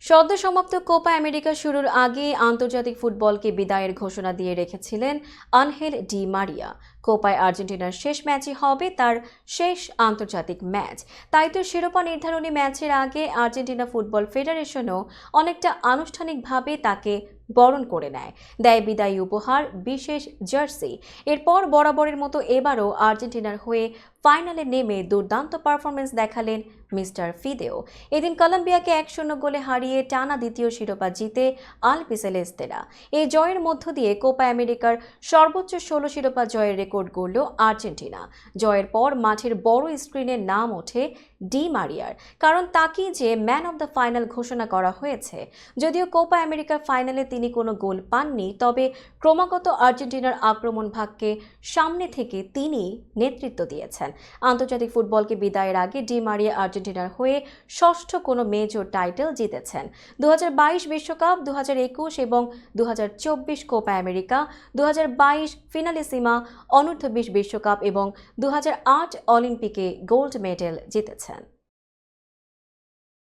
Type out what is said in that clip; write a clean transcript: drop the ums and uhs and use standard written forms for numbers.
সদ্য সমাপ্ত Copa America শুরুর আগে আন্তর্জাতিক ফুটবলকে বিদায়ের ঘোষণা দিয়ে রেখেছিলেন আনহেল ডি মারিয়া। কোপায় আর্জেন্টিনার শেষ ম্যাচই হবে তার শেষ আন্তর্জাতিক ম্যাচ। তাই তো শিরোপা নির্ধারণী ম্যাচের আগে আর্জেন্টিনা ফুটবল ফেডারেশনও অনেকটা আনুষ্ঠানিকভাবে তাকে বরণ করে দেয় বিদায়ী উপহার বিশেষ জার্সি। এরপর বরাবরের মতো এবারও আর্জেন্টিনার হয়ে ফাইনালে নেমে দুর্দান্ত পারফরমেন্স দেখালেন মিস্টার ফিদেও। এদিন কলম্বিয়াকে 1-0 গোলে হারিয়ে টানা দ্বিতীয় শিরোপা জিতে আলবিসেলেস্তেরা। এই জয়ের মধ্য দিয়ে কোপা আমেরিকার সর্বোচ্চ 16 শিরোপা জয়ের রেকর্ড গড়ল আর্জেন্টিনা। জয়ের পর মাঠের বড় স্ক্রিনের নাম ওঠে ডি মারিয়ার, কারণ তাকেই যে ম্যান অব দ্য ফাইনাল ঘোষণা করা হয়েছে। যদিও কোপা আমেরিকার ফাইনালে তিনি কোনো গোল পাননি, তবে ক্রমাগত আর্জেন্টিনার আক্রমণ ভাগকে সামনে থেকে তিনি নেতৃত্ব দিয়েছেন। আন্তর্জাতিক ফুটবলকে বিদায়ের আগে ডি মারিয়া আর্জেন্টিনার হয়ে ষষ্ঠ কোনো মেজর টাইটেল জিতেছেন। 2022 বিশ্বকাপ, 2021 এবং 2024 কোপা আমেরিকা, 2022 ফিনালিসিমা, অনূর্ধ্ব 20 বিশ্বকাপ এবং 2008 অলিম্পিকে গোল্ড মেডেল জিতেছেন।